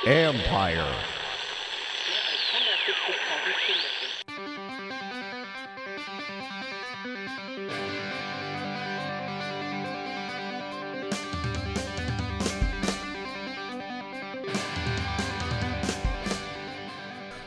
Empire.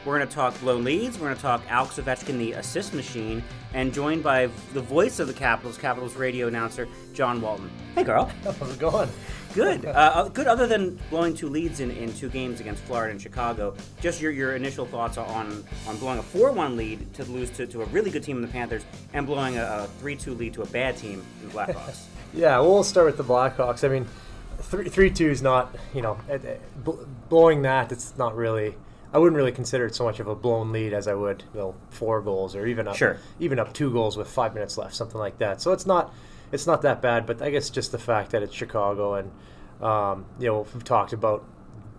We're going to talk blown leads, we're going to talk Alex Ovechkin, the assist machine, and joined by the voice of the Capitals radio announcer, John Walton. Hey, Karl. How's it going? Good. Good, other than blowing two leads in two games against Florida and Chicago. Just your initial thoughts on blowing a 4-1 lead to lose to a really good team in the Panthers and blowing a 3-2 lead to a bad team in the Blackhawks. Yeah, we'll start with the Blackhawks. I mean, 3-2 is not, blowing that, it's not really... I wouldn't really consider it so much of a blown lead as I would, 4 goals or even up 2 goals with 5 minutes left, something like that. So it's not that bad, but I guess just the fact that it's Chicago and we've talked about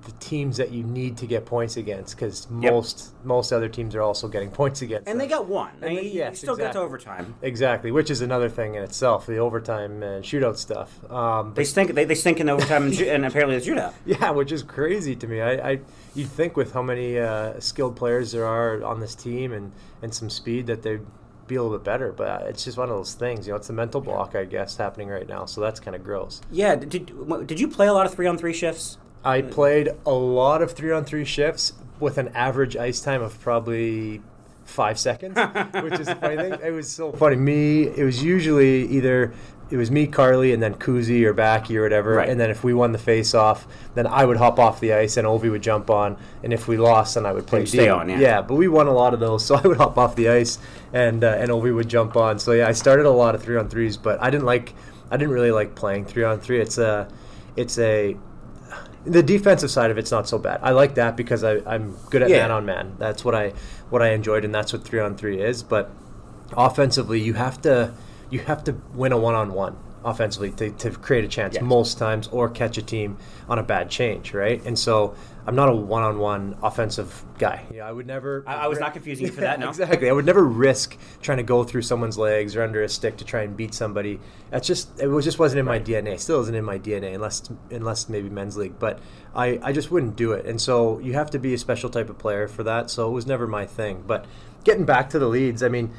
the teams that you need to get points against because most other teams are also getting points against. And them. they got one. And you still get to overtime. Exactly, which is another thing in itself, the overtime and shootout stuff. They stink in overtime and apparently the shootout. Yeah, which is crazy to me. You'd think with how many skilled players there are on this team and some speed that they'd be a little bit better, but it's just one of those things. It's a mental block, I guess, happening right now, so that's kind of gross. Yeah, did you play a lot of 3-on-3 shifts? I played a lot of 3-on-3 shifts with an average ice time of probably 5 seconds, which is a funny thing. It was so funny. It was usually either it was me, Carly, and then Kuzi or Backy or whatever. Right. And then if we won the face-off, then I would hop off the ice and Ovi would jump on. And if we lost, then I would play D. Stay on, yeah. Yeah, but we won a lot of those, so I would hop off the ice and Ovi would jump on. So yeah, I started a lot of 3-on-3s, but I didn't really like playing 3-on-3. It's the defensive side of it's not so bad. I like that because I'm good at man-on-man. That's what I enjoyed, and that's what 3-on-3 is. But offensively, you have to win a one-on-one offensively to create a chance most times or catch a team on a bad change, right? And so I'm not a one-on-one offensive guy. I would never... I was not confusing you for that, no? Exactly. I would never risk trying to go through someone's legs or under a stick to try and beat somebody. It just wasn't in my DNA. It still isn't in my DNA unless maybe men's league. But I just wouldn't do it. And so you have to be a special type of player for that. So it was never my thing. But getting back to the leads, I mean...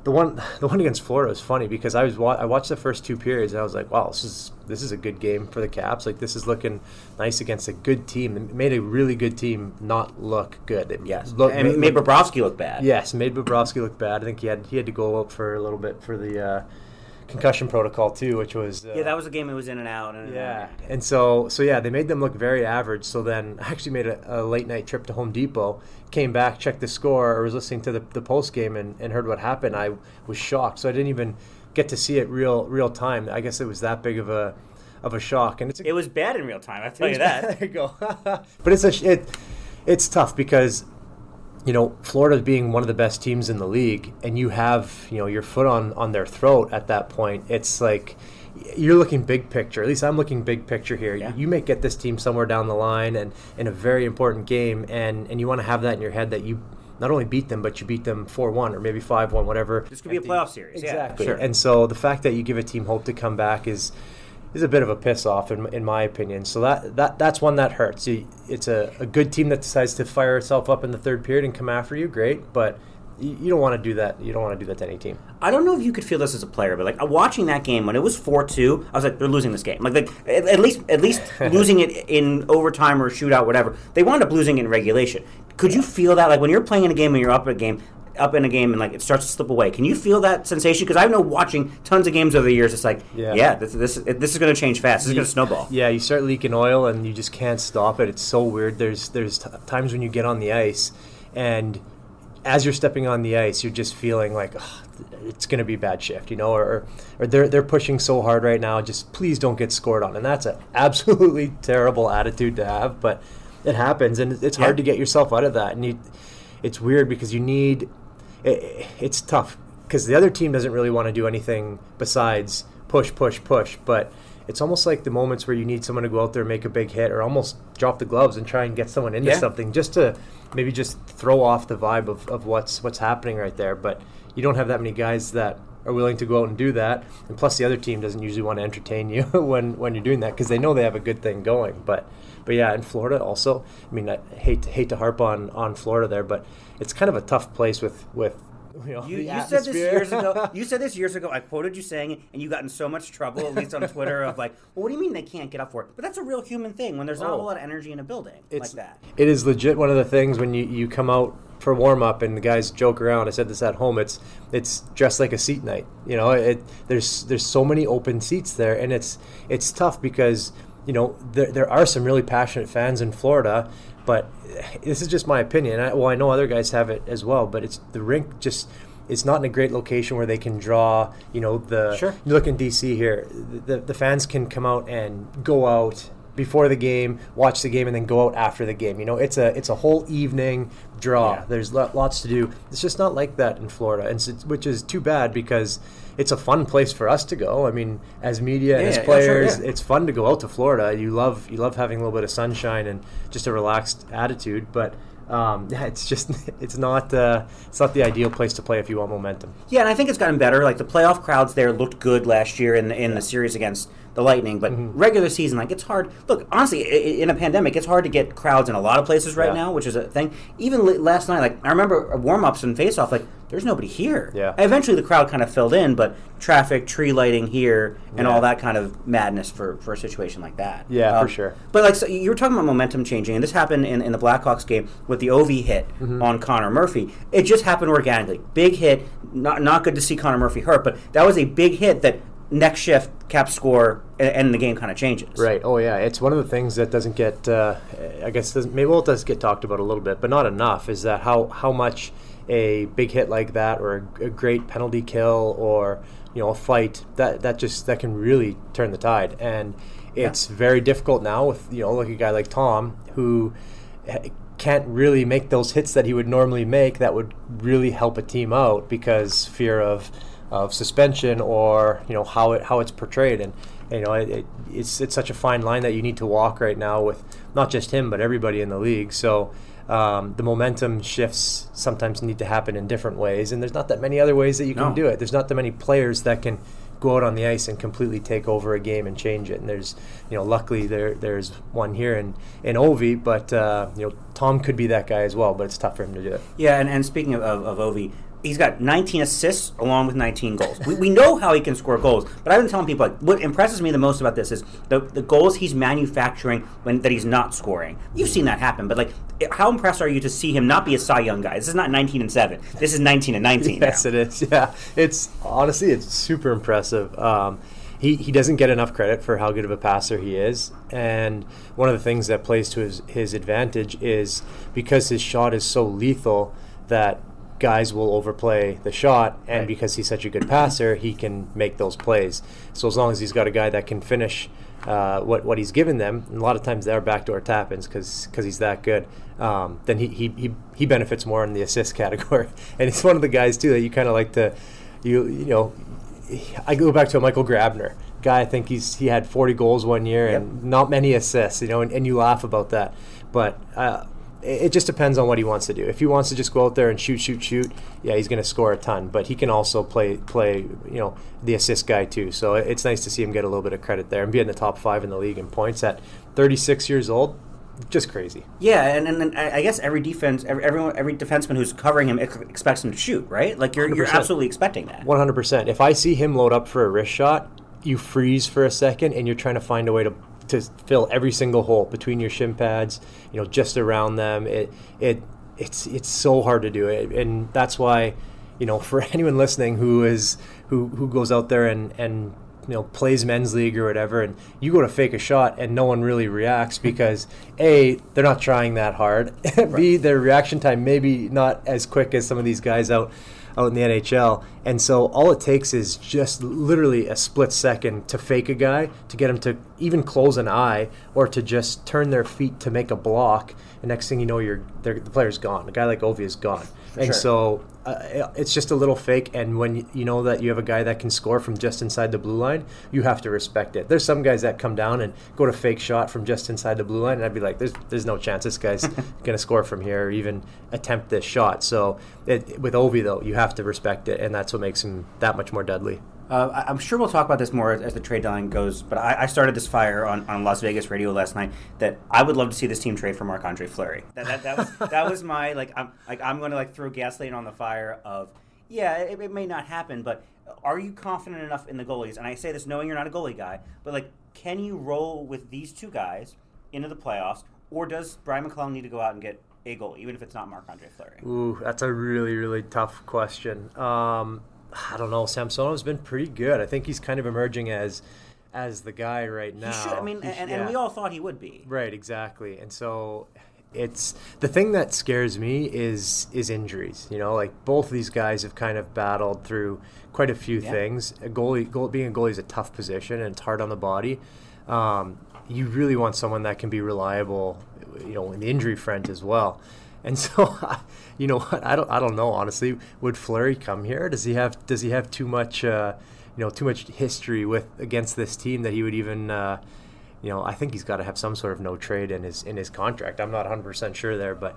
The one against Florida was funny because I watched the first 2 periods and I was like, wow, this is a good game for the Caps. Like, this is looking nice against a good team. It made a really good team not look good. Made Bobrovsky look bad. Yes, made Bobrovsky look bad. I think he had to go out for a little bit for the concussion protocol too, which was that was a game that was in and out. And so they made them look very average. So then I actually made a late night trip to Home Depot, came back, checked the score, or was listening to the post game and heard what happened. I was shocked, so I didn't even get to see it real time. I guess it was that big of a shock, and it was bad in real time. I tell you that. There you go. But it's tough because. Florida being one of the best teams in the league, and you have, your foot on their throat at that point, it's like you're looking big picture. At least I'm looking big picture here. Yeah. You may get this team somewhere down the line and in a very important game, and you want to have that in your head that you not only beat them, but you beat them 4-1 or maybe 5-1, whatever. This could be a playoff series. Exactly. Yeah, sure. And so the fact that you give a team hope to come back is a bit of a piss-off, in my opinion. So that's one that hurts. It's a good team that decides to fire itself up in the third period and come after you, great, but you don't want to do that. You don't want to do that to any team. I don't know if you could feel this as a player, but watching that game, when it was 4-2, I was like, they're losing this game. At least losing it in overtime or shootout, whatever. They wound up losing it in regulation. Could you feel that? When you're playing in a game and you're up in a game and it starts to slip away. Can you feel that sensation? Because I know watching tons of games over the years, it's like, this is going to change fast. This is going to snowball. Yeah, you start leaking oil and you just can't stop it. It's so weird. There's times when you get on the ice and as you're stepping on the ice, you're just feeling like it's going to be a bad shift, or they're pushing so hard right now. Just please don't get scored on, and that's an absolutely terrible attitude to have. But it happens, and it's hard to get yourself out of that. And it's weird because you need. It's tough because the other team doesn't really want to do anything besides push, but it's almost like the moments where you need someone to go out there and make a big hit or almost drop the gloves and try and get someone into something just to maybe just throw off the vibe of what's happening right there. But you don't have that many guys that are willing to go out and do that. And plus, the other team doesn't usually want to entertain you when you're doing that because they know they have a good thing going. But yeah, in Florida also, I mean, I hate to harp on Florida there, but it's kind of a tough place with you said this years ago. You said this years ago. I quoted you saying it, and you got in so much trouble, at least on Twitter, of like, well, what do you mean they can't get up for it? But that's a real human thing when there's not a whole lot of energy in a building like that. It is legit one of the things when you come out for warm up and the guys joke around. I said this at home. It's dressed like a seat night. There's so many open seats there, and it's tough because there are some really passionate fans in Florida. But this is just my opinion. I know other guys have it as well, but the rink it's not in a great location where they can draw, Sure. You look in DC here, the fans can come out and go out before the game, watch the game, and then go out after the game. It's a whole evening draw. Yeah. There's lots to do. It's just not like that in Florida, which is too bad because it's a fun place for us to go. I mean, as media and as players, it's fun to go out to Florida. You love having a little bit of sunshine and just a relaxed attitude. But it's not the ideal place to play if you want momentum. Yeah, and I think it's gotten better. Like the playoff crowds there looked good last year in the series against the Lightning, but regular season, it's hard. Look, honestly, in a pandemic, it's hard to get crowds in a lot of places right now, which is a thing. Even last night, I remember warm-ups and face-off, there's nobody here. Yeah. Eventually, the crowd kind of filled in, but traffic, tree lighting here, and all that kind of madness for a situation like that. Yeah, for sure. But so you were talking about momentum changing, and this happened in the Blackhawks game with the Ovi hit on Connor Murphy. It just happened organically. Big hit. Not good to see Connor Murphy hurt, but that was a big hit that next shift, Caps score, and the game kind of changes. Right. Oh, yeah. It's one of the things that doesn't get, it does get talked about a little bit, but not enough, is that how much a big hit like that or a great penalty kill or, a fight, that can really turn the tide. And it's very difficult now with, like a guy like Tom who can't really make those hits that he would normally make that would really help a team out because fear of suspension or how it's portrayed, and it's such a fine line that you need to walk right now with not just him but everybody in the league. So the momentum shifts sometimes need to happen in different ways, and there's not that many other ways that you can do it. There's not that many players that can go out on the ice and completely take over a game and change it. And there's luckily there's one here in Ovi, but Tom could be that guy as well, but it's tough for him to do it. Yeah, and speaking of Ovi, he's got 19 assists along with 19 goals. We know how he can score goals, but I've been telling people what impresses me the most about this is the goals he's manufacturing that he's not scoring. You've seen that happen, but how impressed are you to see him not be a Cy Young guy? This is not 19-7. This is 19-19. Yes, it is. Yeah, it's super impressive. He doesn't get enough credit for how good of a passer he is, and one of the things that plays to his advantage is because his shot is so lethal that guys will overplay the shot, and because he's such a good passer, he can make those plays. So as long as he's got a guy that can finish what he's given them, and a lot of times they're backdoor tap-ins because he's that good, then he benefits more in the assist category. And it's one of the guys too that you kind of like to, I go back to a Michael Grabner guy. I think he had 40 goals one year and not many assists, and you laugh about that, but. It just depends on what he wants to do. If he wants to just go out there and shoot, yeah, he's going to score a ton. But he can also play, the assist guy too. So it's nice to see him get a little bit of credit there and be in the top 5 in the league in points at 36 years old. Just crazy. Yeah, and I guess every defenseman who's covering him expects him to shoot, right? You're absolutely expecting that. 100%. If I see him load up for a wrist shot, you freeze for a second and you're trying to find a way to fill every single hole between your shin pads, just around them. It's so hard to do it, and that's why, for anyone listening who goes out there and plays men's league or whatever, and you go to fake a shot and no one really reacts because A, they're not trying that hard, B, their reaction time maybe not as quick as some of these guys out in the NHL, and so all it takes is just literally a split second to fake a guy, to get him to even close an eye or to just turn their feet to make a block, and next thing you know, the player's gone. A guy like Ovi is gone. And so it's just a little fake. And when you know that you have a guy that can score from just inside the blue line, you have to respect it. There's some guys that come down and go to fake shot from just inside the blue line, and I'd be like, there's no chance this guy's going to score from here or even attempt this shot. So with Ovi, though, you have to respect it, and that's what makes him that much more deadly. I'm sure we'll talk about this more as the trade deadline goes, but I started this fire on Las Vegas radio last night that I would love to see this team trade for Marc-Andre Fleury. That was my I'm going to throw gasoline on the fire of it may not happen, but are you confident enough in the goalies? And I say this knowing you're not a goalie guy, but can you roll with these two guys into the playoffs, or does Brian McClellan need to go out and get a goalie, even if it's not Marc-Andre Fleury? Ooh, that's a really, really tough question. I don't know. Samsonov's been pretty good. I think he's kind of emerging as the guy right now. He should. I mean, and we all thought he would be. Right, exactly. And so it's the thing that scares me is injuries. Both of these guys have kind of battled through quite a few things. Being a goalie is a tough position, and it's hard on the body. You really want someone that can be reliable, in the injury front as well. And so, you know what? I don't know. Honestly, would Fleury come here? Does he have too much history against this team that he would even? I think he's got to have some sort of no trade in his contract. I'm not 100% sure there, but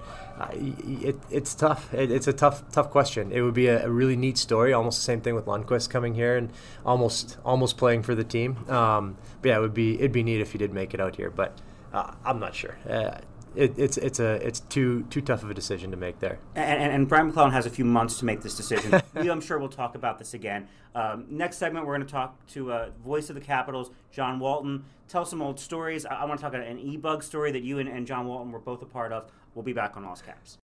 it's tough. It's a tough question. It would be a really neat story. Almost the same thing with Lundqvist coming here and almost playing for the team. But yeah, it'd be neat if he did make it out here, but I'm not sure. It's too tough of a decision to make there. And Brian McClellan has a few months to make this decision. I'm sure we'll talk about this again. Next segment, we're going to talk to voice of the Capitals, John Walton. Tell some old stories. I want to talk about an e-bug story that you and John Walton were both a part of. We'll be back on All's Caps.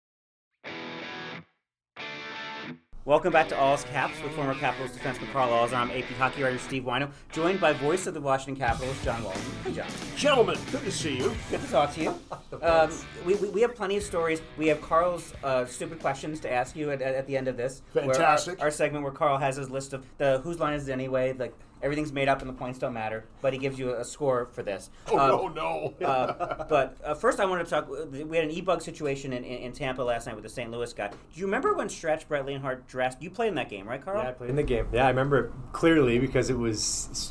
Welcome back to All's Caps with former Capitals defenseman Karl Alzer. I'm AP hockey writer Steve Wino, joined by voice of the Washington Capitals, John Walton. Hey, John. Gentlemen, good to see you. Good to talk to you. We have plenty of stories. We have Karl's stupid questions to ask you at the end of this. Fantastic. Our segment where Karl has his list of whose line is it anyway, everything's made up and the points don't matter, but he gives you a score for this. No. But first I wanted to talk, we had an e-bug situation in Tampa last night with the St. Louis guy. Do you remember when Stretch, Brett Leonhardt dressed? You played in that game, right, Karl? Yeah, I played in the game. Yeah, I remember it clearly because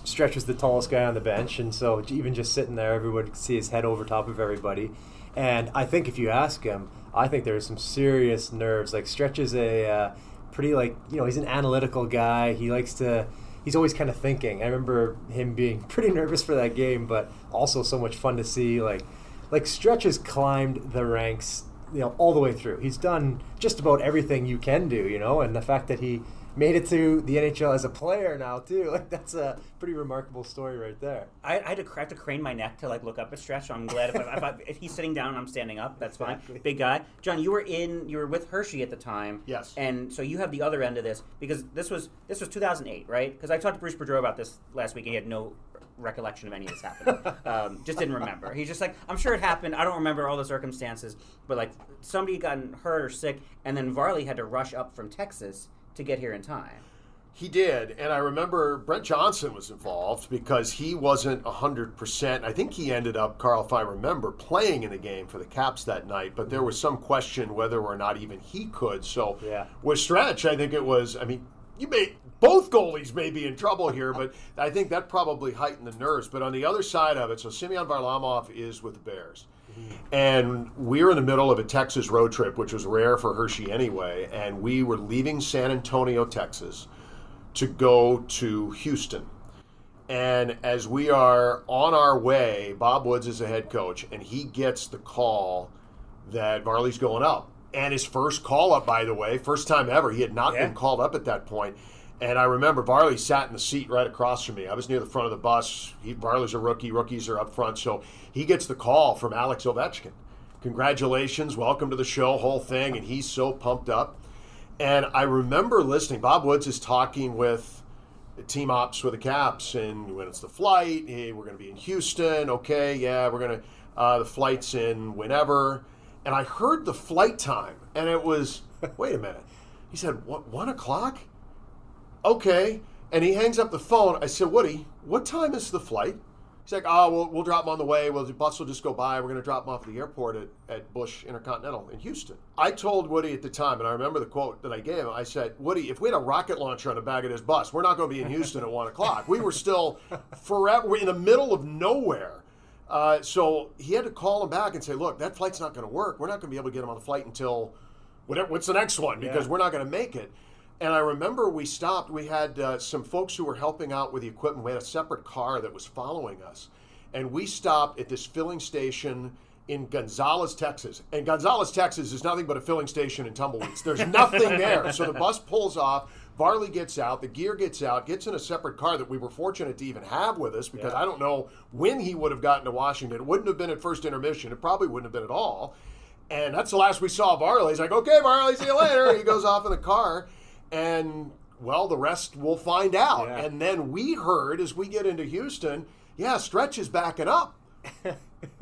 Stretch was the tallest guy on the bench, and so even just sitting there, everyone could see his head over top of everybody. And I think if you ask him, I think there was some serious nerves. Stretch is a pretty, he's an analytical guy. He's always kind of thinking. I remember him being pretty nervous for that game, but also so much fun to see. Stretch has climbed the ranks, all the way through. He's done just about everything you can do, and the fact that he made it to the NHL as a player now too, that's a pretty remarkable story right there. I have to crane my neck to look up at Stretch. So I'm glad if he's sitting down and I'm standing up, that's exactly. Fine. Big guy. John, you were with Hershey at the time. Yes. And so you have the other end of this because this was 2008, right? Because I talked to Bruce Boudreau about this last week and he had no recollection of any of this happening. Just didn't remember. He's just I'm sure it happened. I don't remember all the circumstances, but somebody got hurt or sick, and then Varley had to rush up from Texas to get here in time. He did, and I remember Brent Johnson was involved because he wasn't 100%. I think he ended up, Karl, if I remember, playing in the game for the Caps that night, but there was some question whether or not even he could. So with Stretch, I think it was, both goalies may be in trouble here, but I think that probably heightened the nerves. But on the other side of it, so Semyon Varlamov is with the Bears. And we were in the middle of a Texas road trip, which was rare for Hershey anyway, and we were leaving San Antonio, Texas, to go to Houston. And as we are on our way, Bob Woods is the head coach, and he gets the call that Varley's going up. And his first call up, by the way, first time ever. He had not been called up at that point. And I remember Varley sat in the seat right across from me. I was near the front of the bus. Varley's a rookie. Rookies are up front. So he gets the call from Alex Ovechkin. Congratulations. Welcome to the show, whole thing. And he's so pumped up. And I remember listening. Bob Woods is talking with team ops with the Caps. And when it's the flight, hey, we're going to be in Houston. Okay, yeah, we're going to, the flight's in whenever. And I heard the flight time. And it was, wait a minute. He said, what, 1 o'clock? Okay. And he hangs up the phone. I said, Woody, what time is the flight? He's like, oh, we'll drop him on the way. Well, the bus will just go by. We're going to drop him off at the airport at Bush Intercontinental in Houston. I told Woody at the time, and I remember the quote that I gave him. I said, Woody, if we had a rocket launcher on the back of this bus, we're not going to be in Houston at 1 o'clock. We were still forever. We're in the middle of nowhere. So he had to call him back and say, look, that flight's not going to work. We're not going to be able to get him on the flight until what's the next one, because we're not going to make it. And I remember we stopped. We had some folks who were helping out with the equipment. We had a separate car that was following us. And we stopped at this filling station in Gonzales, Texas. And Gonzales, Texas is nothing but a filling station in tumbleweeds. There's nothing there. So the bus pulls off. Varley gets out. The gear gets out, gets in a separate car that we were fortunate to even have with us, because I don't know when he would have gotten to Washington. It wouldn't have been at first intermission. It probably wouldn't have been at all. And that's the last we saw of Varley. He's like, okay, Varley, see you later. He goes off in the car. And, well, the rest we'll find out. Yeah. And then we heard, as we get into Houston, Stretch is backing up.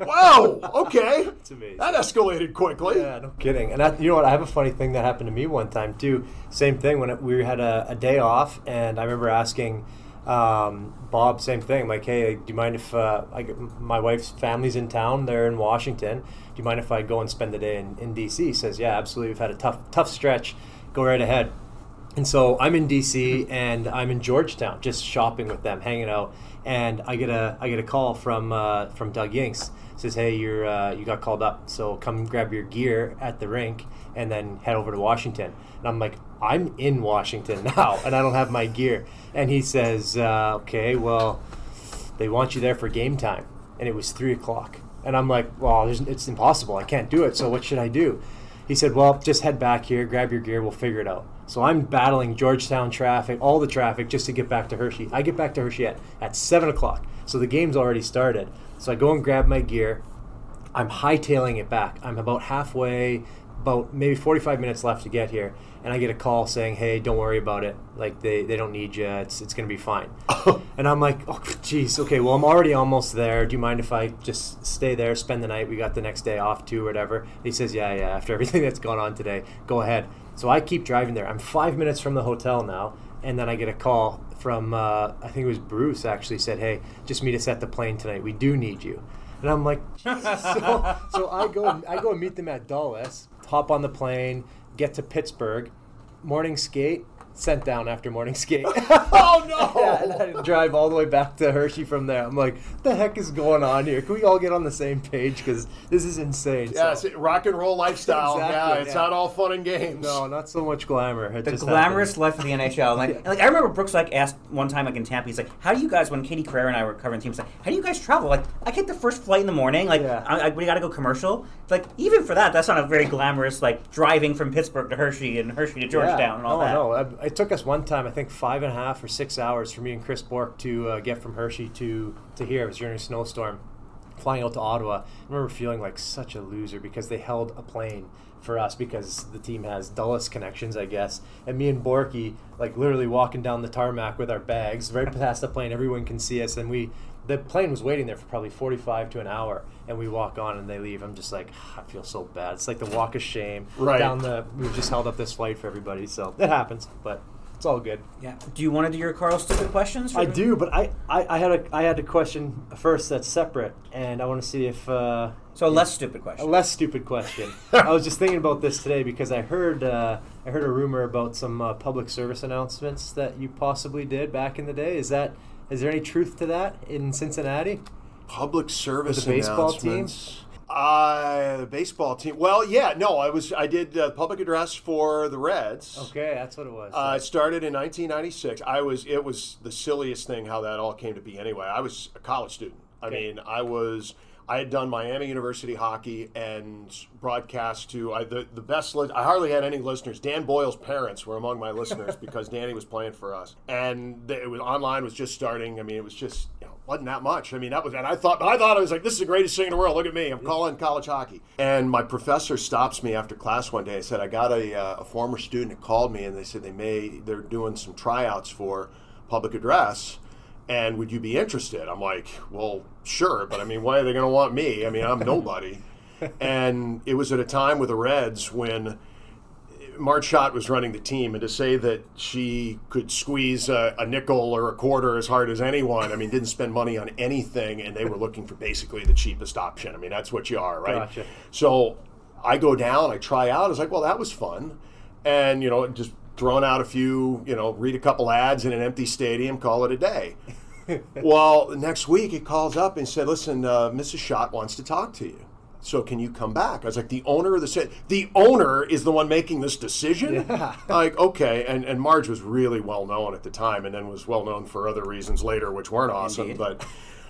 Wow, okay. It's amazing. That escalated quickly. Yeah, no kidding. And you know what? I have a funny thing that happened to me one time, too. Same thing when we had a day off, and I remember asking Bob, same thing. I'm like, hey, do you mind if my wife's family's in town, they're in Washington. Do you mind if I go and spend the day in D.C.? He says, yeah, absolutely. We've had a tough stretch. Go right ahead. And so I'm in D.C. and I'm in Georgetown, just shopping with them, hanging out, and I get a call from Doug Yinks. Says, hey, you got called up, so come grab your gear at the rink and then head over to Washington. And I'm like, I'm in Washington now, and I don't have my gear. And he says, okay, well, they want you there for game time, and it was 3 o'clock. And I'm like, well, it's impossible. I can't do it. So what should I do? He said, well, just head back here, grab your gear, we'll figure it out. So I'm battling Georgetown traffic, all the traffic, just to get back to Hershey. I get back to Hershey at 7 o'clock. So the game's already started. So I go and grab my gear. I'm hightailing it back. I'm about halfway, about maybe 45 minutes left to get here. And I get a call saying, hey, don't worry about it. Like, they don't need you. It's going to be fine. And I'm like, oh, geez, okay, well, I'm already almost there. Do you mind if I just stay there, spend the night? We got the next day off, too, or whatever. And he says, yeah, after everything that's gone on today, go ahead. So I keep driving there. I'm 5 minutes from the hotel now, and then I get a call from, I think it was Bruce, actually said, hey, just meet us at the plane tonight. We do need you. And I'm like, so I go and meet them at Dulles, hop on the plane, get to Pittsburgh, morning skate, sent down after morning skate. Oh, no! Yeah, and I had to drive all the way back to Hershey from there. I'm like, what the heck is going on here? Can we all get on the same page? Because this is insane. Yeah, so. It's rock and roll lifestyle. Exactly, it's not all fun and games. No, not so much glamour. The glamorous life of the NHL. I remember Brooks asked one time in Tampa, he's like, how do you guys, when Katie Carrera and I were covering teams, like, how do you guys travel? Like, I take the first flight in the morning. Like, we got to go commercial. Like, even for that's not a very glamorous, like, driving from Pittsburgh to Hershey and Hershey to Georgetown and all that. No, it took us one time, I think 5.5 or 6 hours for me and Chris Bork to get from Hershey to here. It was during a snowstorm, flying out to Ottawa. I remember feeling like such a loser because they held a plane for us because the team has Dulles connections, I guess. And me and Borky, like, literally walking down the tarmac with our bags, right past the plane. Everyone can see us, and the plane was waiting there for probably 45 to an hour, and we walk on and they leave. I'm just like, I feel so bad. It's like the walk of shame. Right. We've just held up this flight for everybody, so it happens, but it's all good. Yeah. Do you want to do your Karl stupid questions? I do, but I had a question first that's separate, and I want to see if so a less stupid question. A less stupid question. I was just thinking about this today because I heard a rumor about some public service announcements that you possibly did back in the day. Is there any truth to that in Cincinnati? Public service with the baseball announcements. The baseball team. Well, yeah, no, I did public address for the Reds. Okay, that's what it was. It started in 1996. It was the silliest thing how that all came to be. Anyway, I was a college student. Okay. I had done Miami University hockey and broadcast to the best. I hardly had any listeners. Dan Boyle's parents were among my listeners because Danny was playing for us, and online was just starting. I mean, it was just wasn't that much. I mean, and I thought I was like, this is the greatest thing in the world. Look at me, I'm calling college hockey. And my professor stops me after class one day. I said, I got a former student that called me, and they said they're doing some tryouts for public address. And would you be interested? I'm like, well, sure, but I mean, why are they going to want me? I mean, I'm nobody. And it was at a time with the Reds when Marge Schott was running the team, and to say that she could squeeze a nickel or a quarter as hard as anyone, I mean, didn't spend money on anything, and they were looking for basically the cheapest option. I mean, that's what you are, right? Gotcha. So I go down, I try out. I was like, well, that was fun. And, just throwing out a few, read a couple ads in an empty stadium, call it a day. Well, the next week he calls up and said, listen, Mrs. Schott wants to talk to you. So can you come back? I was like, the owner of the owner is the one making this decision? Yeah. Like, okay. And Marge was really well known at the time, and then was well known for other reasons later, which weren't awesome. Indeed. But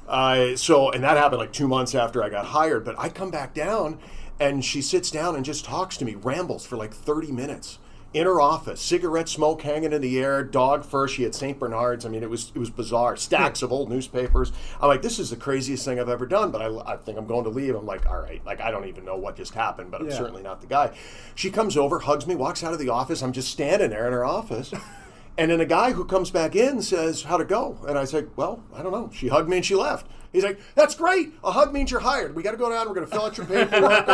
and that happened like 2 months after I got hired. But I come back down, and she sits down and just talks to me, rambles for like 30 minutes. In her office, cigarette smoke hanging in the air, dog fur. She had St. Bernards. I mean, it was bizarre. Stacks of old newspapers. I'm like, this is the craziest thing I've ever done, but I think I'm going to leave. I'm like, all right, like I don't even know what just happened, but I'm certainly not the guy. She comes over, hugs me, walks out of the office. I'm just standing there in her office. And then a guy who comes back in says, how'd it go? And I said, well, I don't know. She hugged me and she left. He's like, that's great. A hug means you're hired. We got to go down. We're going to fill out your paperwork.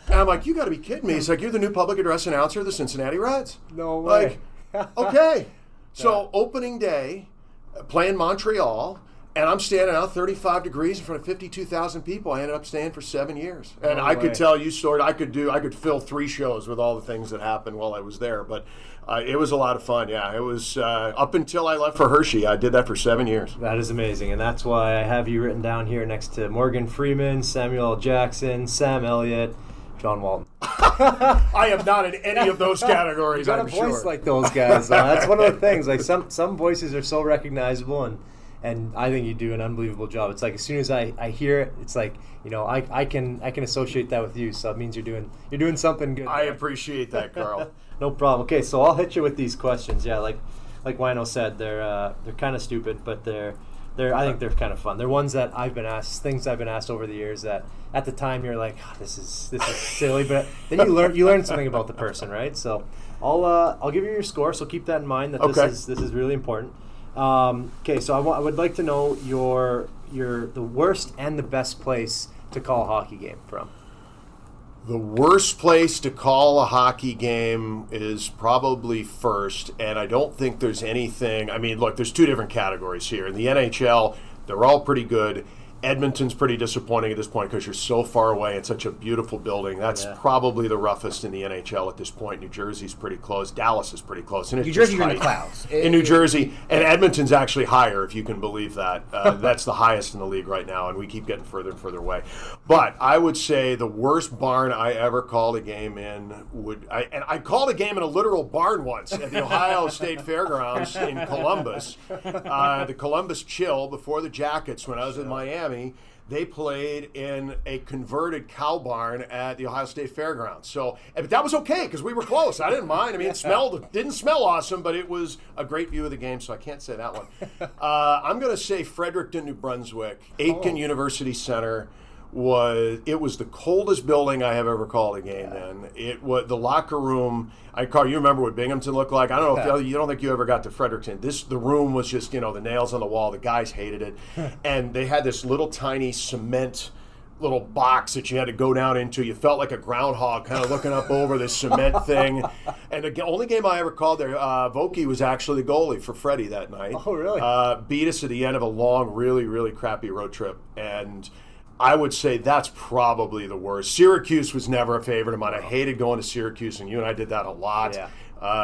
And I'm like, you got to be kidding me. He's like, you're the new public address announcer of the Cincinnati Reds. No way. Like, okay. So opening day, playing Montreal, and I'm standing out 35 degrees in front of 52,000 people. I ended up staying for 7 years. And I could tell you stories. I could fill 3 shows with all the things that happened while I was there. But it was a lot of fun, yeah. It was up until I left for Hershey. I did that for 7 years. That is amazing, and that's why I have you written down here next to Morgan Freeman, Samuel L. Jackson, Sam Elliott, John Walton. I am not in any of those categories, I'm sure. You got a voice like those guys. That's one of the things. Like some voices are so recognizable, and I think you do an unbelievable job. It's like as soon as I hear it, it's like I can associate that with you. So it means you're doing something good. I appreciate that, Karl. No problem. Okay, so I'll hit you with these questions. Yeah, like Wino said, they're kind of stupid, but I think they're kind of fun. They're ones that things I've been asked over the years that at the time you're like, oh, this is silly, but then you learn something about the person, right? So I'll give you your score. So keep that in mind that this is really important. Okay, so I would like to know the worst and the best place to call a hockey game from. The worst place to call a hockey game is probably first, and I don't think there's anything. I mean, look, there's 2 different categories here. In the NHL, they're all pretty good. Edmonton's pretty disappointing at this point because you're so far away in such a beautiful building. That's probably the roughest in the NHL at this point. New Jersey's pretty close. Dallas is pretty close. And New Jersey's in the clouds. In New Jersey. And Edmonton's actually higher, if you can believe that. That's the highest in the league right now, and we keep getting further and further away. But I would say the worst barn I ever called a game in I called a game in a literal barn once at the Ohio State Fairgrounds in Columbus. The Columbus Chill, before the Jackets, when I was in Miami, they played in a converted cow barn at the Ohio State Fairgrounds. So, but that was okay because we were close. I didn't mind. I mean, didn't smell awesome, but it was a great view of the game. So I can't say that one. I'm going to say Fredericton, New Brunswick, Aitken University Center. It was the coldest building I have ever called a game in. It was the locker room. Karl, you remember what Binghamton looked like? I don't know if you don't think you ever got to Fredericton. The room was just the nails on the wall. The guys hated it, and they had this little tiny cement little box that you had to go down into. You felt like a groundhog kind of looking up over this cement thing. And the only game I ever called there, Vokey was actually the goalie for Freddie that night. Oh, really? Beat us at the end of a long, really, really crappy road trip, and I would say that's probably the worst. Syracuse was never a favorite of mine. I hated going to Syracuse, and you and I did that a lot. Yeah.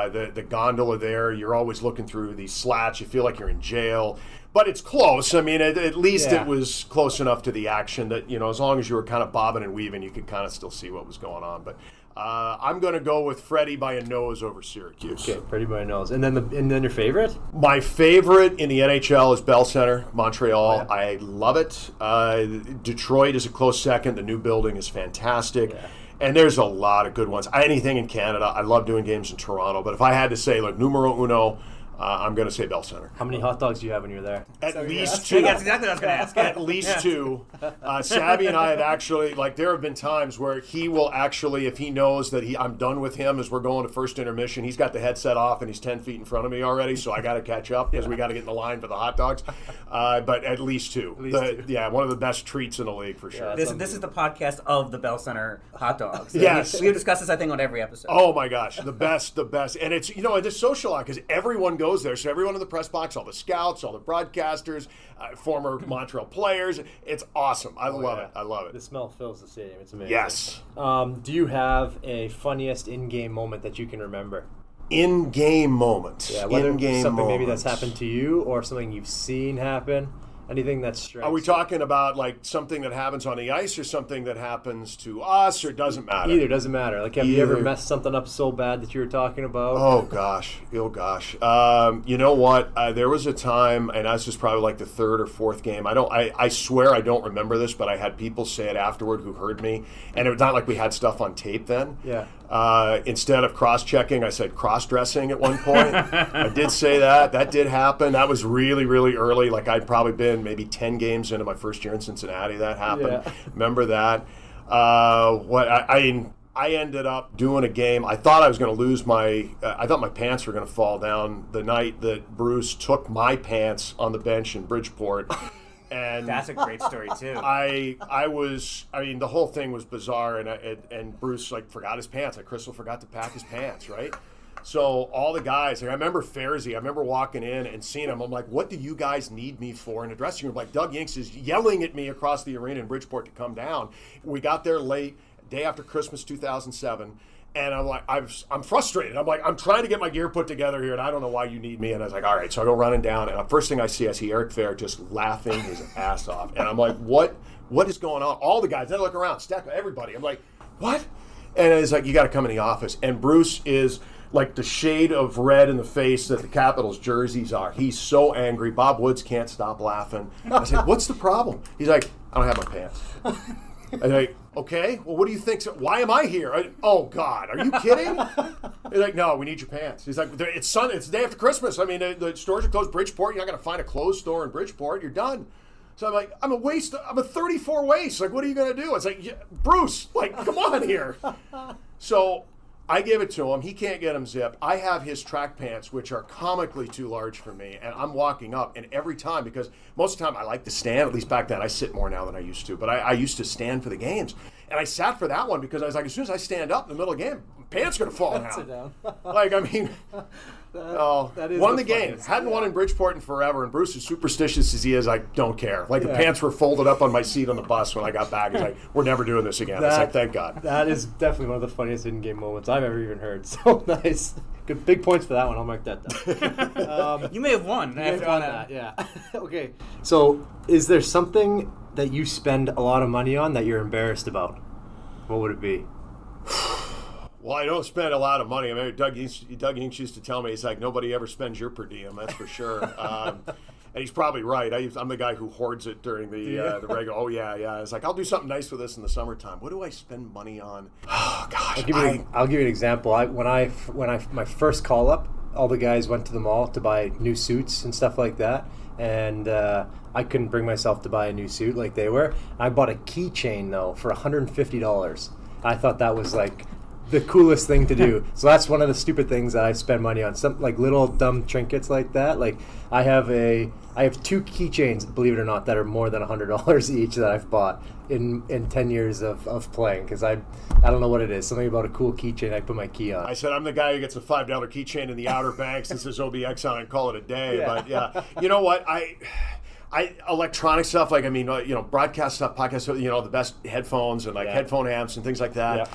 The gondola there, you're always looking through these slats. You feel like you're in jail. But it's close. I mean, at least it was close enough to the action that, as long as you were kind of bobbing and weaving, you could kind of still see what was going on. But I'm going to go with Freddie by a nose over Syracuse. Okay, Freddie by a nose. And then your favorite? My favorite in the NHL is Bell Center, Montreal. Oh, yeah. I love it. Detroit is a close second. The new building is fantastic. Yeah. And there's a lot of good ones. Anything in Canada. I love doing games in Toronto. But if I had to say, numero uno, I'm going to say Bell Center. How many hot dogs do you have when you're there? At least 2. That's exactly what I was going to ask. At least 2. Savvy and I have actually, like, there have been times where he will actually, if he knows that I'm done with him as we're going to first intermission, he's got the headset off and he's 10 feet in front of me already, so I got to catch up because we got to get in the line for the hot dogs. But at least 2. Two. Yeah, one of the best treats in the league for sure. This is the podcast of the Bell Center hot dogs. Yes. We've discussed this, I think, on every episode. Oh my gosh, the best. And it's, it's social lot because everyone goes there. So everyone in the press box, all the scouts, all the broadcasters, former Montreal players. It's awesome. I love it. I love it. The smell fills the stadium. It's amazing. Yes. Do you have a funniest in-game moment that you can remember? In-game moment. Yeah, whether in-game something maybe moments. that's happened to you or something you've seen happen. Anything that strikes. Are we talking about like something that happens on the ice or something that happens to us, or it doesn't matter? Either, doesn't matter. Like, have you ever messed something up so bad that you were talking about? Oh gosh. You know what? There was a time, and this was probably like the 3rd or 4th game. I swear I don't remember this, but I had people say it afterward who heard me, and it was not like we had stuff on tape then. Yeah. Instead of cross-checking, I said cross-dressing at one point. I did say that. That did happen. That was really, really early. Like, I'd probably been maybe 10 games into my first year in Cincinnati. That happened. Yeah. Remember that? I ended up doing a game. I thought I was going to lose I thought my pants were going to fall down the night that Bruce took my pants on the bench in Bridgeport. And that's a great story too. The whole thing was bizarre, and Bruce forgot his pants. Like, Crystal forgot to pack his pants, right? So all the guys, I remember Fairzy, I remember walking in and seeing him. I'm like, what do you guys need me for in the dressing room? Like, Doug Yanks is yelling at me across the arena in Bridgeport to come down. We got there late, day after Christmas 2007. And I'm like, I'm frustrated. I'm like, I'm trying to get my gear put together here, and I don't know why you need me. And I was like, all right. So I go running down, and the first thing I see Eric Fair just laughing his ass off. And I'm like, what is going on? All the guys, then I look around, Stack, everybody. I'm like, what? And it's like, you got to come in the office. And Bruce is like the shade of red in the face that the Capitals jerseys are. He's so angry. Bob Woods can't stop laughing. I said, what's the problem? He's like, I don't have my pants. I'm like, okay, well, what do you think? Why am I here? Oh, God, are you kidding? He's like, no, we need your pants. He's like, it's the day after Christmas. I mean, the stores are closed. Bridgeport, you're not going to find a clothes store in Bridgeport. You're done. So I'm like, I'm a 34 waist. Like, what are you going to do? It's like, yeah, Bruce, like, come on here. So I give it to him. He can't get them zipped. I have his track pants, which are comically too large for me, and I'm walking up, and every time, because most of the time I like to stand, at least back then. I sit more now than I used to, but I used to stand for the games. And I sat for that one because I was like, as soon as I stand up in the middle of the game, pants are going to fall down. Like, I mean, won the game. Hadn't won in Bridgeport in forever, and Bruce, as superstitious as he is, I don't care. Like, the pants were folded up on my seat on the bus when I got back. He's like, we're never doing this again. I was like, thank God. That is definitely one of the funniest in-game moments I've ever even heard. So nice. Good, big points for that one. I'll mark that down. You may have won. You may have won that, yeah. Okay. So, is there something that you spend a lot of money on that you're embarrassed about? What would it be? Well, I don't spend a lot of money. I mean, Doug Inks used to tell me, he's like, nobody ever spends your per diem, that's for sure. And he's probably right. I'm the guy who hoards it during the regular. Oh, yeah. It's like, I'll do something nice with this in the summertime. What do I spend money on? Oh, gosh. I'll give you an example. My first call-up, all the guys went to the mall to buy new suits and stuff like that. And I couldn't bring myself to buy a new suit like they were. I bought a keychain, though, for $150. I thought that was like the coolest thing to do. So that's one of the stupid things that I spend money on. Some like little dumb trinkets like that. Like I have 2 keychains, believe it or not, that are more than $100 each that I've bought in 10 years of playing, because I don't know what it is. Something about a cool keychain I put my key on. I said I'm the guy who gets a $5 keychain in the Outer Banks and says OBX on and call it a day. Yeah. But yeah, you know what? I electronic stuff, like, I mean, broadcast stuff, podcast stuff, the best headphones and headphone amps and things like that. Yeah.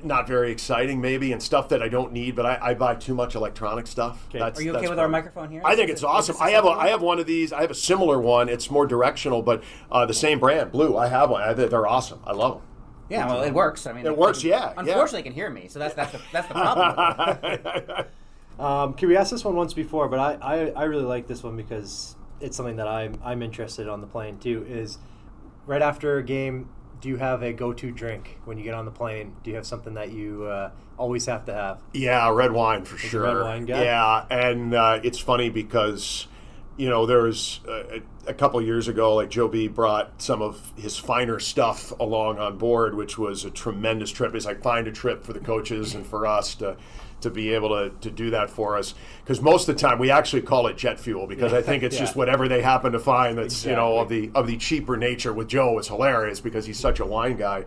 Not very exciting, maybe, and stuff that I don't need, but I buy too much electronic stuff. Okay. Are you okay with our microphone here? I think it's awesome. I have one of these. I have a similar one. It's more directional, but the same brand, Blue. I have one. They're awesome. I love them. Yeah, well, it works. I mean, it works. Yeah. Unfortunately, they can hear me, so that's the problem. Can we ask this one once before? But I really like this one because it's something that I'm interested on the plane too. Is right after a game, do you have a go-to drink when you get on the plane? Do you have something that you always have to have? Yeah, red wine for sure. Red wine guy? Yeah, and it's funny because, there was a couple of years ago, like Joe B brought some of his finer stuff along on board, which was a tremendous trip. It's like find a trip for the coaches and for us to be able to do that for us, because most of the time we actually call it jet fuel, because I think it's just whatever they happen to find that's of the cheaper nature. With Joe, it's hilarious because he's such a wine guy,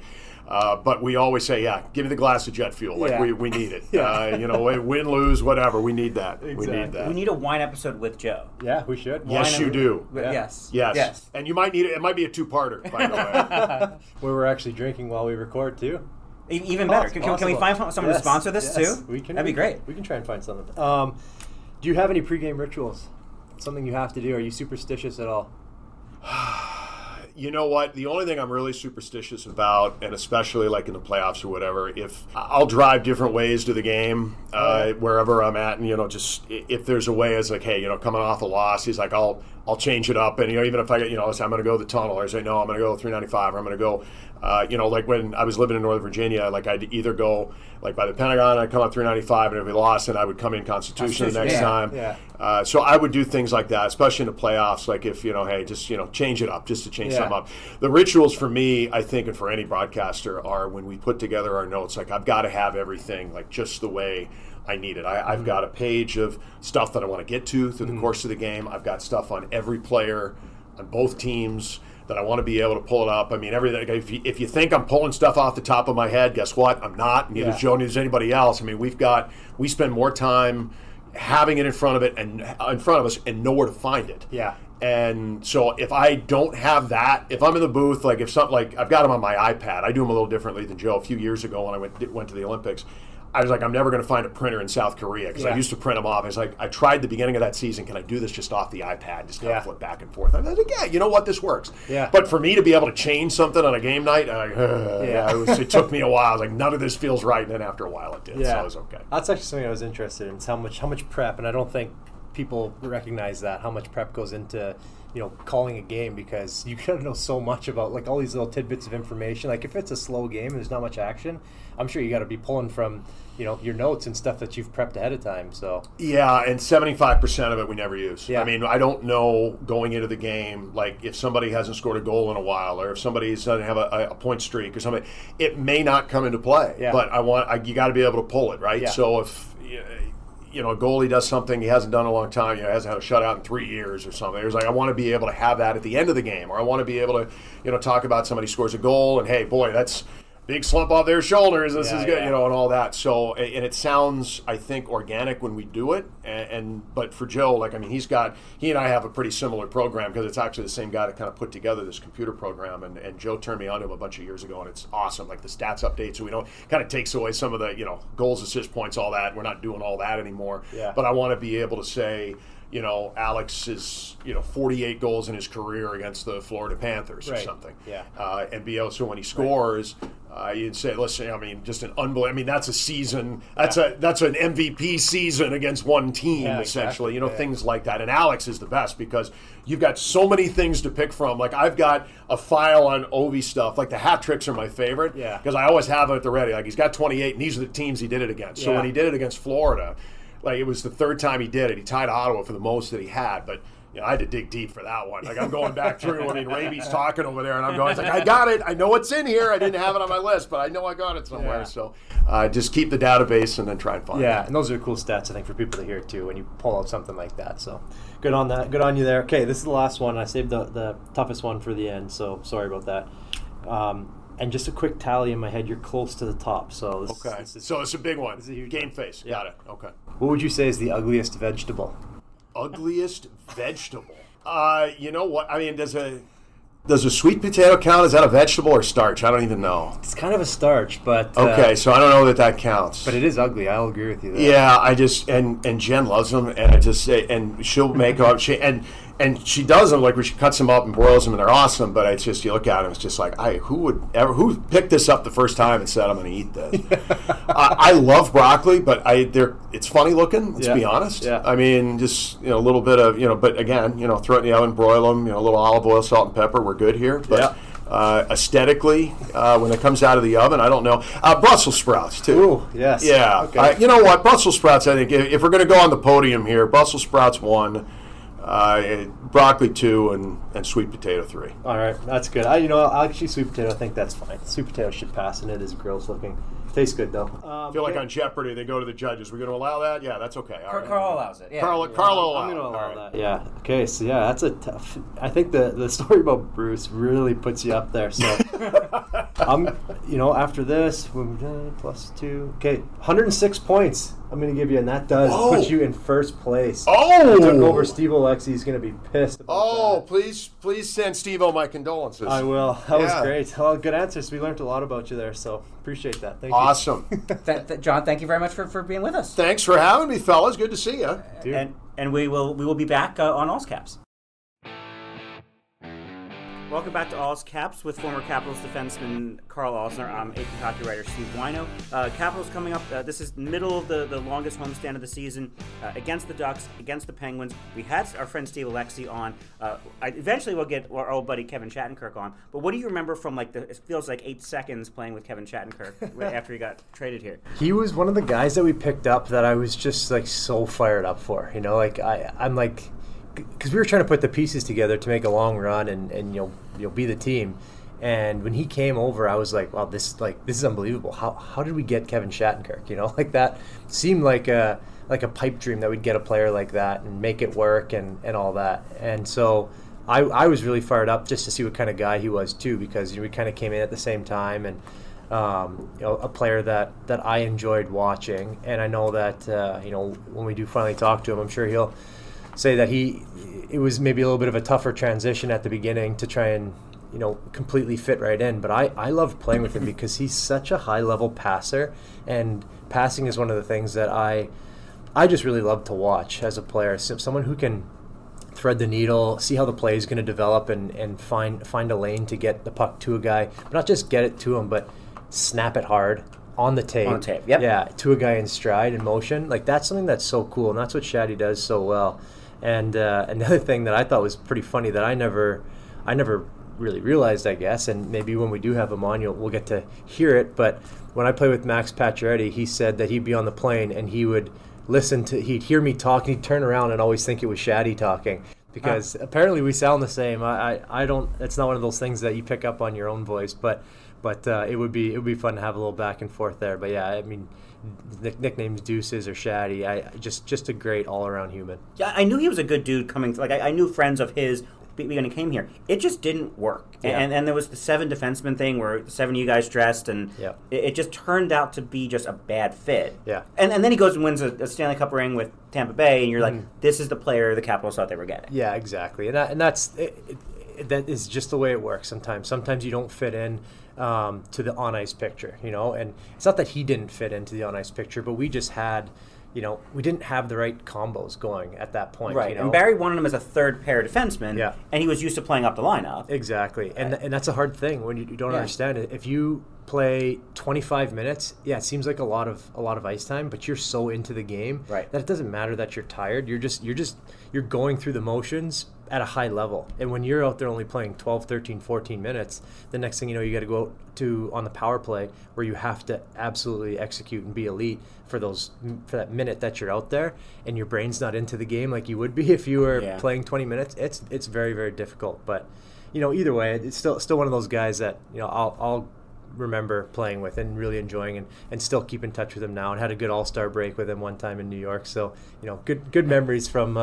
but we always say, give me the glass of jet fuel, like we need it. Win, lose, whatever, we need that. Exactly. We need that. We need a wine episode with Joe. Yeah, we should. Yes, you do. Yeah. Yes, and you might need it. It might be a two-parter, by the way. Where we're actually drinking while we record too. Even better. Can we find someone to sponsor this too? That'd be great. We can try and find something. Do you have any pregame rituals? Something you have to do? Are you superstitious at all? You know what? The only thing I'm really superstitious about, and especially like in the playoffs or whatever, if I'll drive different ways to the game, wherever I'm at, and just if there's a way, it's like, hey, coming off a loss, he's like, I'll change it up, and even if I get, say I'm going to go the tunnel, or I say no, I'm going to go 395, or I'm going to go, like when I was living in Northern Virginia, like I'd either go like by the Pentagon, I'd come up 395, and if we lost, then I would come in Constitution the next time. Yeah. So I would do things like that, especially in the playoffs. Like if hey, just change it up, just to change something up. The rituals for me, I think, and for any broadcaster, are when we put together our notes. Like I've got to have everything like just the way I need it. I've got a page of stuff that I want to get to through the course of the game. I've got stuff on every player on both teams that I want to be able to pull it up. I mean, everything. If you think I'm pulling stuff off the top of my head, guess what? I'm not. Neither is Joe, neither is anybody else. I mean, we spend more time having it in front of us and know where to find it. Yeah. And so if I don't have that, if I'm in the booth, like if something, like I've got them on my iPad. I do them a little differently than Joe. A few years ago when I went to the Olympics, I was like, I'm never going to find a printer in South Korea, because I used to print them off. I was like, I tried the beginning of that season. Can I do this just off the iPad, just kind of flip back and forth? I was like, yeah, you know what, this works. Yeah. But for me to be able to change something on a game night, it took me a while. I was like, none of this feels right. And then after a while, it did. So it was okay. That's actually something I was interested in. Is how much prep, and I don't think people recognize that, how much prep goes into calling a game, because you gotta know so much about like all these little tidbits of information. Like if it's a slow game and there's not much action, I'm sure you got to be pulling from your notes and stuff that you've prepped ahead of time. So yeah, and 75% of it we never use. Yeah. I mean, I don't know going into the game, like if somebody hasn't scored a goal in a while, or if somebody doesn't have a point streak or something, it may not come into play. Yeah. But you got to be able to pull it, right? Yeah. So if a goalie does something he hasn't done in a long time, hasn't had a shutout in 3 years or something. It was like, I want to be able to have that at the end of the game, or I want to be able to, talk about somebody scores a goal and, hey, boy, that's big slump off their shoulders. This is good, and all that. So, and it sounds, I think, organic when we do it. But for Joe, like, I mean, he and I have a pretty similar program, because it's actually the same guy that kind of put together this computer program. And Joe turned me on to him a bunch of years ago, and it's awesome. Like the stats update, so we don't kind of takes away some of the, goals, assist points, all that. We're not doing all that anymore. Yeah. But I want to be able to say, Alex is, 48 goals in his career against the Florida Panthers or something. Yeah. And be able, so when he scores, you'd say, listen, I mean, just an unbelievable, I mean, that's a season, that's an MVP season against one team, essentially, exactly. Things like that. And Alex is the best, because you've got so many things to pick from. Like, I've got a file on Ovi stuff. Like, the hat tricks are my favorite, because I always have it at the ready. Like, he's got 28, and these are the teams he did it against. So when he did it against Florida, like, it was the third time he did it. He tied Ottawa for the most that he had, but I had to dig deep for that one. Like, I'm going back through. I mean, Raby's talking over there, and I'm going, I got it. I know it's in here. I didn't have it on my list, but I know I got it somewhere. So just keep the database and then try and find it. Yeah, and those are cool stats, I think, for people to hear, too, when you pull out something like that. So good on that. Good on you there. Okay, this is the last one. I saved the toughest one for the end, so sorry about that. And just a quick tally in my head, you're close to the top. So so it's a big one. This is a huge Game one. face. Yeah. Got it. Okay. What would you say is the ugliest vegetable? Ugliest vegetable? You know what? I mean, does a sweet potato count? Is that a vegetable or starch? I don't even know. It's kind of a starch, but okay, so I don't know that counts. But it is ugly. I'll agree with you there. Yeah, I just and Jen loves them, and I just say, and she'll make up. And she does them, like where she cuts them up and broils them, and they're awesome. But it's just, you look at them, it's just like, who picked this up the first time and said, I'm going to eat this? I love broccoli, but it's funny looking. Let's be honest. Yeah. I mean, just a little bit of but again, throw it in the oven, broil them. A little olive oil, salt, and pepper. We're good here. But aesthetically when it comes out of the oven. I don't know. Brussels sprouts too. Ooh, yes. Yeah. Okay. You know what? Brussels sprouts. I think if we're going to go on the podium here, Brussels sprouts 1, broccoli 2, and sweet potato 3. All right, that's good. I'll actually sweet potato. I think that's fine. Sweet potato should pass, and it is gross looking. Tastes good though. I feel like on Jeopardy, they go to the judges. We're going to allow that? Yeah, that's okay. All right. Carl allows it. Yeah. Carl I'm going to allow that. Yeah. Okay. So yeah, that's a tough. I think the story about Bruce really puts you up there. So after this, plus 2. Okay, 106 points. I'm going to give you, and that does put you in first place. Oh! You took over Steve Alexi. He's going to be pissed about that. Please send Steve-O my condolences. I will. That was great. Well, good answers. We learned a lot about you there, so appreciate that. Thank you. Awesome. John, thank you very much for being with us. Thanks for having me, fellas. Good to see you. And we will be back on All's Caps. Welcome back to All's Caps with former Capitals defenseman Karl Alsner. I'm AP hockey writer Steve Wino. Capitals coming up. This is middle of the longest homestand of the season against the Ducks, against the Penguins. We had our friend Steve Alexi on. Eventually we'll get our old buddy Kevin Shattenkirk on. But what do you remember from it feels like 8 seconds playing with Kevin Shattenkirk after he got traded here? He was one of the guys that we picked up that I was just so fired up for. I'm like, because we were trying to put the pieces together to make a long run and you'll be the team. And when he came over, I was like, wow, this is unbelievable. How did we get Kevin Shattenkirk? That seemed like a pipe dream that we'd get a player like that and make it work and all that. And so I was really fired up just to see what kind of guy he was too, because we kind of came in at the same time, and a player that I enjoyed watching. And I know that when we do finally talk to him, I'm sure he'll say that it was maybe a little bit of a tougher transition at the beginning to try and completely fit right in. But I love playing with him because he's such a high level passer, and passing is one of the things that I just really love to watch as a player. So someone who can thread the needle, see how the play is going to develop, and find a lane to get the puck to a guy, but not just get it to him, but snap it hard on the tape. On the tape, yep. Yeah, to a guy in stride and motion. That's something that's so cool, and that's what Shaddy does so well. And another thing that I thought was pretty funny that I never really realized, I guess, and maybe when we do have him on, we'll get to hear it. But when I played with Max Pacioretty, he said that he'd be on the plane and he would he'd hear me talk, and he'd turn around and always think it was Shaddy talking, because apparently we sound the same. I don't. It's not one of those things that you pick up on your own voice, but it would be fun to have a little back and forth there. But yeah, I mean, nicknames Deuces or Shaddy. Just a great all-around human. Yeah, I knew he was a good dude coming. I knew friends of his when he came here. It just didn't work. Yeah. And there was the 7 defenseman thing where the 7 of you guys dressed, and it just turned out to be just a bad fit. Yeah. And then he goes and wins a Stanley Cup ring with Tampa Bay, and you're like, this is the player the Capitals thought they were getting. Yeah, exactly. And that's that is just the way it works sometimes. Sometimes you don't fit in to the on-ice picture, and it's not that he didn't fit into the on-ice picture, but we just had, we didn't have the right combos going at that point. Right, and Barry wanted him as a third pair defenseman, and he was used to playing up the lineup. Exactly, and that's a hard thing when you don't understand it. If you play 25 minutes, it seems like a lot of ice time, but you're so into the game that it doesn't matter that you're tired. You're going through the motions at a high level. And when you're out there only playing 12, 13, 14 minutes, the next thing you know, you got to go out to on the power play where you have to absolutely execute and be elite for that minute that you're out there, and your brain's not into the game like you would be if you were playing 20 minutes. It's very, very difficult. But either way, it's still one of those guys that I'll remember playing with and really enjoying, and still keep in touch with him now, and had a good all-star break with him one time in New York. So good memories from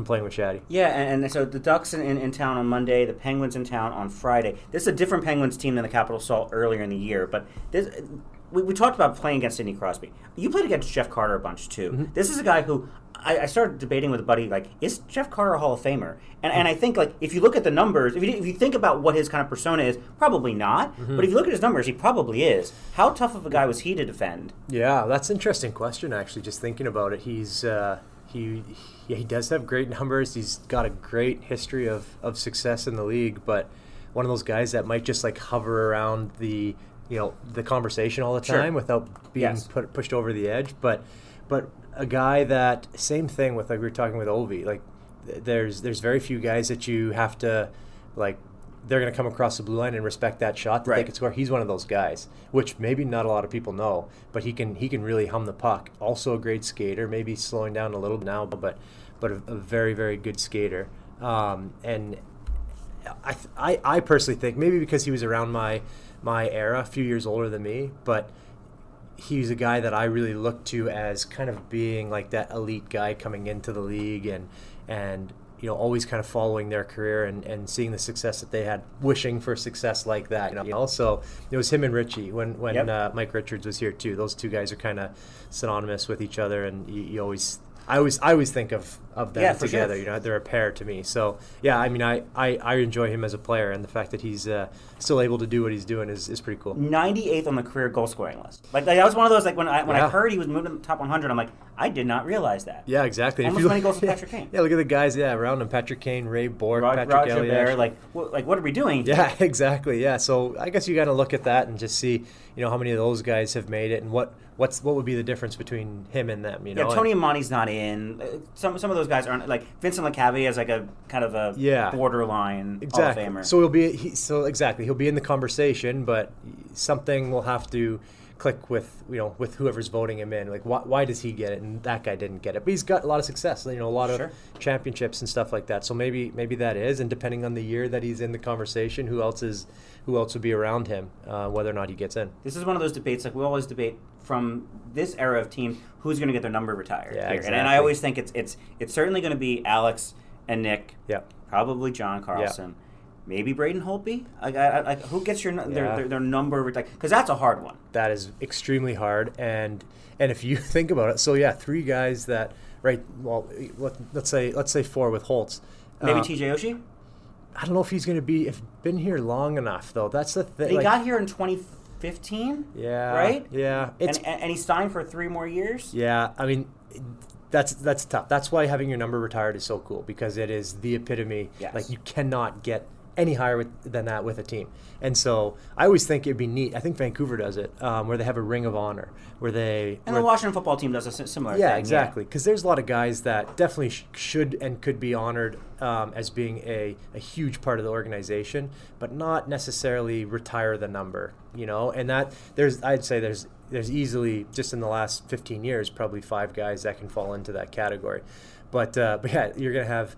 playing with Shaddy. Yeah, and so the Ducks in town on Monday, the Penguins in town on Friday. This is a different Penguins team than the Capitals saw earlier in the year, but we talked about playing against Sidney Crosby. You played against Jeff Carter a bunch too. Mm-hmm. This is a guy who I started debating with a buddy, is Jeff Carter a Hall of Famer? And I think, if you look at the numbers, if you think about what his kind of persona is, probably not. Mm-hmm. But if you look at his numbers, he probably is. How tough of a guy was he to defend? Yeah, that's an interesting question, actually, just thinking about it. He's he does have great numbers. He's got a great history of success in the league, but one of those guys that might just hover around the conversation all the time without being pushed over the edge. But a guy that, same thing with we were talking with Ovi, there's very few guys that you have to they're going to come across the blue line and respect that shot that they can score. He's one of those guys, which maybe not a lot of people know, but he can really hum the puck. Also a great skater, maybe slowing down a little now, but a very, very good skater. And I personally think, maybe because he was around my era, a few years older than me, but he's a guy that I really look to as kind of being like that elite guy coming into the league and always kind of following their career and seeing the success that they had, wishing for success like that. Also, it was him and Richie when Mike Richards was here too. Those two guys are kind of synonymous with each other, and I always think of them together. Sure. They're a pair to me. So yeah, I mean, I enjoy him as a player, and the fact that he's still able to do what he's doing is pretty cool. 98th on the career goal scoring list. Like that was one of those, like when I heard he was moving to the top 100, I'm like, I did not realize that. Yeah, exactly. Almost as many goals as Patrick Kane. Yeah, look at the guys around him: Patrick Kane, Ray Bork, Patrick Roger Elliott. Bear. Like what are we doing? Yeah, exactly. Yeah, so I guess you got to look at that and just see, how many of those guys have made it, and what would be the difference between him and them. Yeah, Tony Amonte's not in. Some of those guys aren't. Like Vincent LeCavalier is like a kind of a borderline Hall of Famer. So he'll be in the conversation, but something will have to click with whoever's voting him in. Like why does he get it and that guy didn't get it? But he's got a lot of success, a lot of championships and stuff like that. So maybe that is, and depending on the year that he's in the conversation, who else would be around him, whether or not he gets in. This is one of those debates, like we always debate from this era of team, who's going to get their number retired. Yeah, here. exactly. And I always think it's certainly going to be Alex and Nick. Yeah. Probably John Carlson. Yeah. Maybe Braden Holtby. Who gets their number? Because that's a hard one. That is extremely hard, and if you think about it, so yeah, three guys that let's say four with Holtz. Maybe TJ Oshie. I don't know if he's going to been here long enough though. That's the thing. He got here in 2015. Yeah. Right. Yeah. And he signed for 3 more years. Yeah. I mean, that's tough. That's why having your number retired is so cool, because it is the epitome. Yes. Like you cannot get any higher than that with a team. And so I always think it'd be neat. I think Vancouver does it, where they have a ring of honor, the Washington football team does a similar thing. Yeah, exactly. Because there's a lot of guys that definitely should and could be honored as being a huge part of the organization, but not necessarily retire the number. And that I'd say there's easily, just in the last 15 years, probably 5 guys that can fall into that category. But yeah, you're gonna have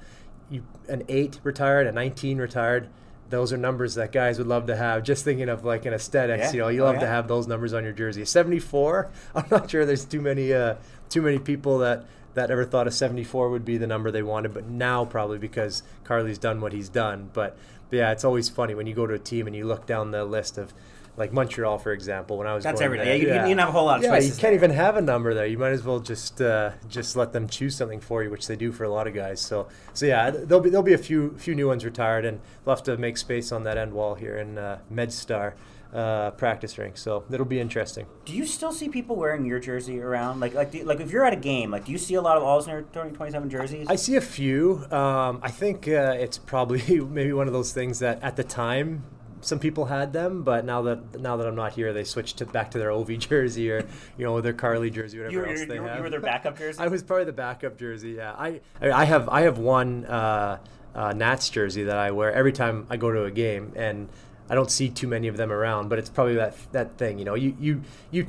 an 8 retired, a 19 retired. Those are numbers that guys would love to have. Just thinking of like an aesthetics, you love to have those numbers on your jersey. A 74, I'm not sure there's too many people that ever thought a 74 would be the number they wanted, but now probably because Carly's done what he's done. But yeah, it's always funny when you go to a team and you look down the list of, like Montreal, for example, when I was that's going everything. there. You didn't have a whole lot of choices. You can't even have a number there. You might as well just let them choose something for you, which they do for a lot of guys. So yeah, there'll be a few new ones retired, and we'll have to make space on that end wall here in MedStar practice rink. So it'll be interesting. Do you still see people wearing your jersey around? Like if you're at a game, do you see a lot of Alzner 27 jerseys? I see a few. I think it's probably maybe one of those things that at the time some people had them, but now that I'm not here, they switched back to their Ovi jersey or their Carly jersey, whatever else they have. You were their backup jersey. I was probably the backup jersey. Yeah, I have one Nats jersey that I wear every time I go to a game, and I don't see too many of them around, but it's probably that thing. You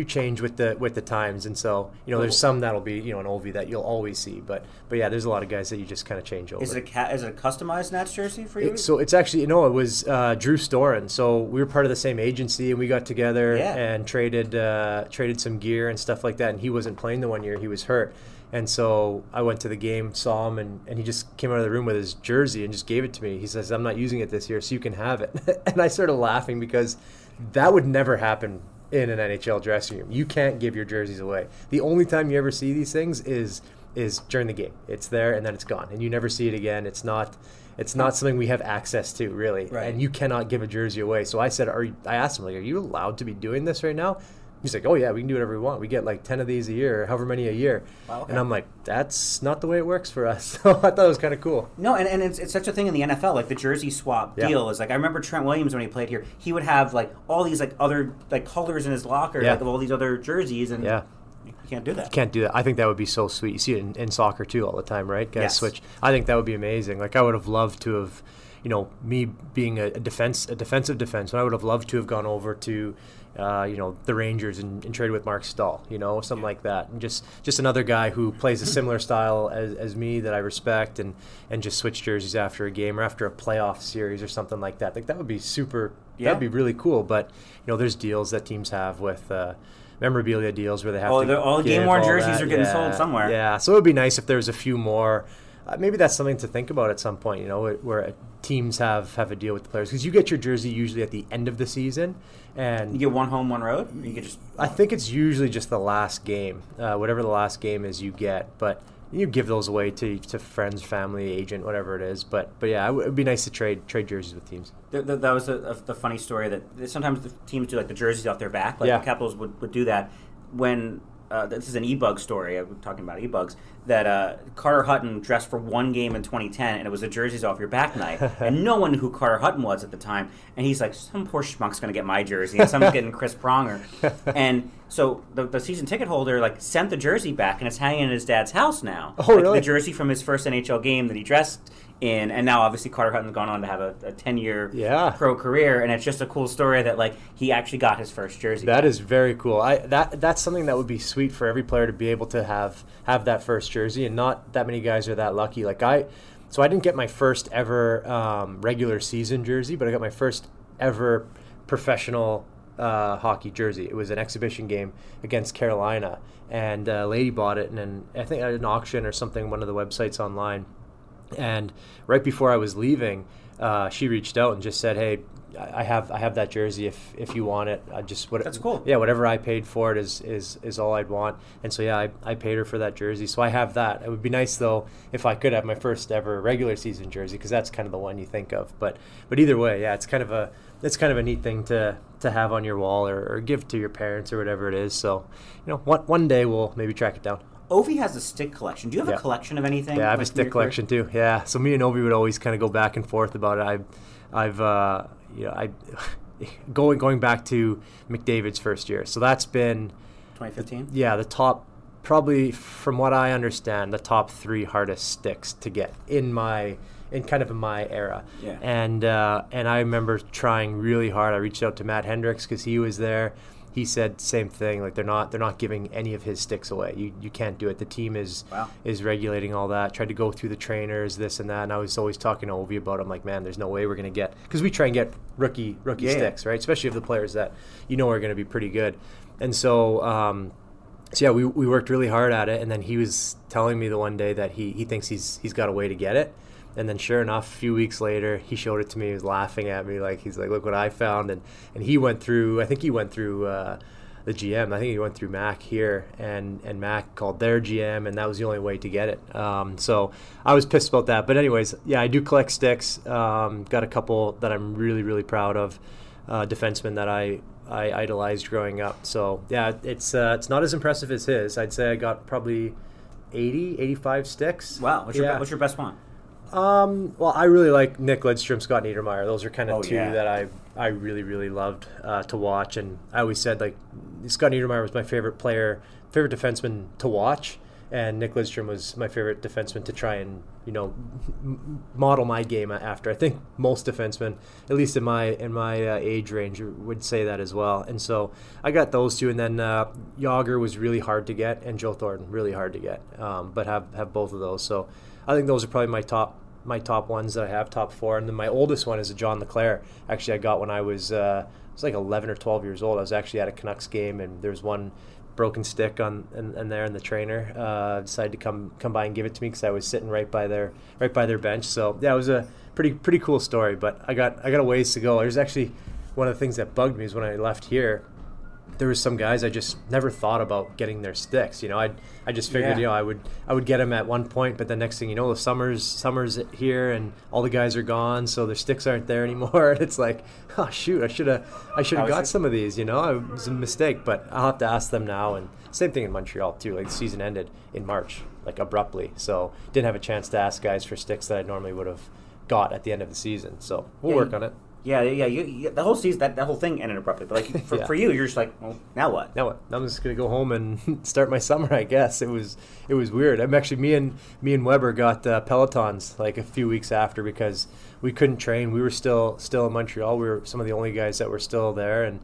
change with the times, and so there's some that'll be an Ovi that you'll always see, but yeah, there's a lot of guys that you just kind of change over. Is it a customized Nats jersey for you? So it's actually it was Drew Storen. So we were part of the same agency, and we got together and traded some gear and stuff like that. And he wasn't playing the one year; he was hurt. And so I went to the game, saw him, and he just came out of the room with his jersey and just gave it to me. He says, "I'm not using it this year, so you can have it." And I started laughing because that would never happen in an NHL dressing room. You can't give your jerseys away. The only time you ever see these things is during the game. It's there and then it's gone, and you never see it again. It's not something we have access to, really. Right. And you cannot give a jersey away. So I said, I asked him, are you allowed to be doing this right now? He's like, oh yeah, we can do whatever we want. We get like 10 of these a year, or however many a year. Wow, okay. And I'm like, that's not the way it works for us. So I thought it was kind of cool. No, and it's such a thing in the NFL, like the jersey swap deal is like, I remember Trent Williams when he played here, he would have like all these like other like colors in his locker, like of all these other jerseys, and you can't do that. You can't do that. I think that would be so sweet. You see it in soccer too all the time, right? Guys yes. switch. I think that would be amazing. Like I would have loved to have me being a defensive defenseman, I would have loved to have gone over to the Rangers and traded with Mark Stahl, something like that, and just another guy who plays a similar style as me that I respect, and just switch jerseys after a game or after a playoff series or something like that. Like that would be super. Yeah. That'd be really cool. But there's deals that teams have with memorabilia deals where they have all game-worn jerseys are getting sold somewhere. Yeah, so it would be nice if there's a few more. Maybe that's something to think about at some point, where teams have a deal with the players. Because you get your jersey usually at the end of the season. And you get one home, one road? Or you get just... I think it's usually just the last game. Whatever the last game is, you get. But you give those away to friends, family, agent, whatever it is. But yeah, it would be nice to trade jerseys with teams. That was the funny story that sometimes the teams do like the jerseys off their back. Like the Capitals would do that when... this is an e-bug story. I'm talking about e-bugs. That Carter Hutton dressed for one game in 2010, and it was the jerseys off your back night. And no one knew who Carter Hutton was at the time. And he's like, some poor schmuck's going to get my jersey, and someone's getting Chris Pronger. And so the season ticket holder sent the jersey back, and it's hanging in his dad's house now. Oh, really? The jersey from his first NHL game that he dressed in, and now obviously Carter Hutton's gone on to have a 10-year pro career, and it's just a cool story that he actually got his first jersey. That is very cool. That's something that would be sweet for every player to be able to have that first jersey, and not that many guys are that lucky. So I didn't get my first ever regular season jersey, but I got my first ever professional hockey jersey. It was an exhibition game against Carolina, and a lady bought it, and then I think at an auction or something, one of the websites online. And right before I was leaving, she reached out and just said, "Hey, I have that jersey if you want it. That's cool. Yeah, whatever I paid for it is all I'd want." And so I paid her for that jersey. So I have that. It would be nice though if I could have my first ever regular season jersey, because that's kind of the one you think of. But either way, yeah, it's kind of a neat thing to have on your wall or give to your parents or whatever it is. So one day we'll maybe track it down. Ovi has a stick collection. Do you have a collection of anything? Yeah, I have a stick collection too. Yeah, so me and Ovi would always kind of go back and forth about it. Going back to McDavid's first year. So that's been 2015. Yeah, the top, probably from what I understand, the top 3 hardest sticks to get in my era. Yeah. And I remember trying really hard. I reached out to Matt Hendricks because he was there. He said same thing. They're not giving any of his sticks away. You can't do it. The team is regulating all that. Tried to go through the trainers, this and that. And I was always talking to Ovi about it. I'm like, man, there's no way we're gonna get, because we try and get rookie sticks, right? Especially of the players that are going to be pretty good. And so we worked really hard at it. And then he was telling me the one day that he thinks he's got a way to get it. And then sure enough, a few weeks later, he showed it to me. He was laughing at me. He's like, look what I found. And he went through, I think he went through the GM. I think he went through Mac here. And Mac called their GM, and that was the only way to get it. So I was pissed about that. But anyways, yeah, I do collect sticks. Got a couple that I'm really, really proud of. Defensemen that I idolized growing up. So yeah, it's not as impressive as his. I'd say I got probably 85 sticks. Wow. What's your best one? Well, I really like Nick Lidstrom, Scott Niedermayer. Those are kind of two that I really, really loved to watch. And I always said, Scott Niedermayer was my favorite defenseman to watch, and Nick Lidstrom was my favorite defenseman to try and model my game after. I think most defensemen, at least in my age range, would say that as well. And so I got those two, and then Yager was really hard to get, and Joe Thornton really hard to get, but have both of those. So I think those are probably my top ones that I have, top 4. And then my oldest one is a John LeClair. Actually, I got when I was 11 or 12 years old. I was actually at a Canucks game, and there was one broken stick in there, and the trainer decided to come by and give it to me because I was sitting right by their bench. So yeah, it was a pretty cool story. But I got a ways to go. There's actually one of the things that bugged me is when I left here, there was some guys I just never thought about getting their sticks. I just figured I would get them at one point, but the next thing you know, the summer's here and all the guys are gone, so their sticks aren't there anymore. And it's like, oh shoot, I should have got some of these. It was a mistake, but I'll have to ask them now. And same thing in Montreal too. The season ended in March, abruptly, so didn't have a chance to ask guys for sticks that I normally would have got at the end of the season. So we'll work on it. Yeah. The whole season, that whole thing ended abruptly. But like for you, you're just like, well, now what? Now what? I'm just gonna go home and start my summer. I guess it was weird. I'm actually me and Weber got Pelotons like a few weeks after because we couldn't train. We were still in Montreal. We were some of the only guys that were still there, and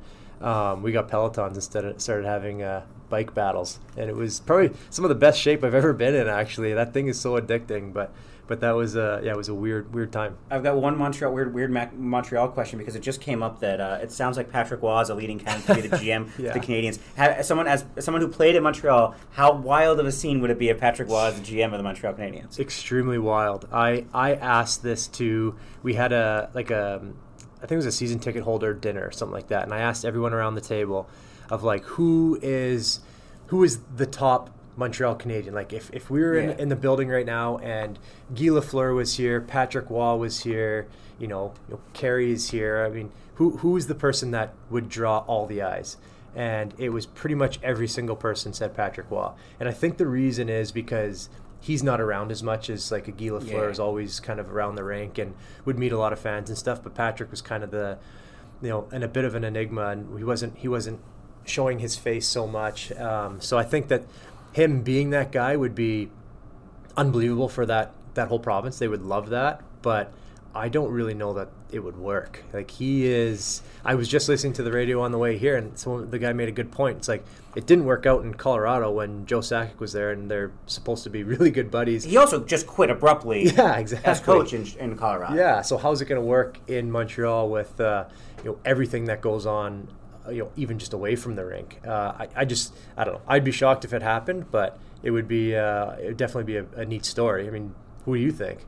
we got Pelotons instead of started having bike battles, and it was probably some of the best shape I've ever been in. Actually, that thing is so addicting, but that was it was a weird time. I've got one Montreal question because it just came up that it sounds like Patrick Waugh is a leading candidate to be the GM for the Canadiens. As someone who played in Montreal, how wild of a scene would it be if Patrick Waugh is the GM of the Montreal Canadiens? Extremely wild. I asked this we had I think it was a season ticket holder dinner or something like that, and I asked everyone around the table of like who is the top Montreal Canadian. Like if we were in the building right now and Guy Lafleur was here, Patrick Waugh was here, Carey is here. I mean, who is the person that would draw all the eyes? And it was pretty much every single person said Patrick Waugh. And I think the reason is because he's not around as much as like a Guy Lafleur is always kind of around the rink and would meet a lot of fans and stuff. But Patrick was kind of and a bit of an enigma, and he wasn't showing his face so much. So I think that him being that guy would be unbelievable for that whole province. They would love that, but I don't really know that it would work. Like I was just listening to the radio on the way here, and the guy made a good point. It's like it didn't work out in Colorado when Joe Sakic was there, and they're supposed to be really good buddies. He also just quit abruptly. Yeah, exactly. As coach in Colorado. Yeah. So how's it going to work in Montreal with everything that goes on? Even just away from the rink. I don't know. I'd be shocked if it happened, but it would definitely be a neat story. I mean, who do you think?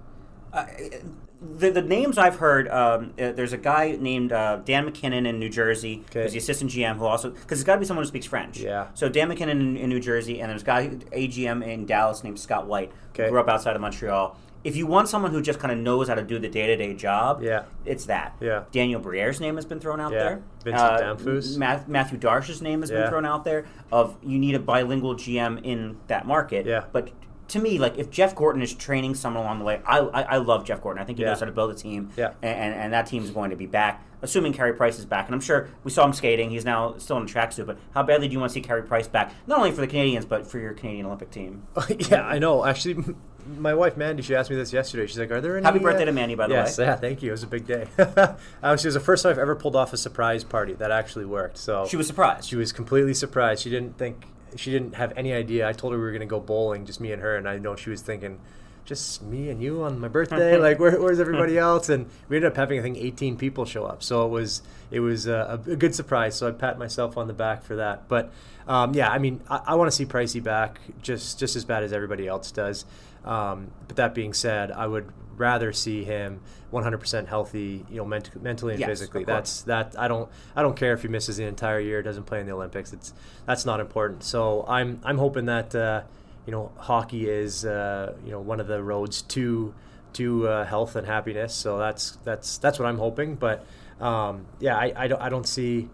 The names I've heard, there's a guy named Dan McKinnon in New Jersey, who's the assistant GM, who also, because it's got to be someone who speaks French. Yeah. So Dan McKinnon in New Jersey, and there's a guy, AGM in Dallas named Scott White, who grew up outside of Montreal. If you want someone who just kind of knows how to do the day-to-day job, it's that. Yeah. Daniel Briere's name has been thrown out there. Vincent Damphus. Matthew Darsh's name has been thrown out there. You need a bilingual GM in that market. Yeah. But to me, like if Jeff Gorton is training someone along the way, I love Jeff Gorton. I think he knows how to build a team. Yeah. And that team is going to be back, assuming Carey Price is back. And I'm sure we saw him skating. He's now still in a tracksuit. But how badly do you want to see Carey Price back, not only for the Canadians, but for your Canadian Olympic team? Yeah, I know. Actually, my wife Mandy, she asked me this yesterday. She's like, "Are there any?" Happy birthday to Mandy, by the way. Yes, yeah, thank you. It was a big day. She was the first time I've ever pulled off a surprise party that actually worked. So she was surprised. She was completely surprised. She didn't have any idea. I told her we were going to go bowling, just me and her, and I know she was thinking, just me and you on my birthday? Like, where's everybody else? And we ended up having, I think, 18 people show up. So it was a good surprise. So I pat myself on the back for that. But I mean, I want to see Pricey back just as bad as everybody else does. But that being said, I would rather see him 100% healthy, mentally and physically. That's I don't care if he misses the entire year, doesn't play in the Olympics. That's not important. So I'm hoping that hockey is one of the roads to health and happiness. So that's what I'm hoping. But I don't see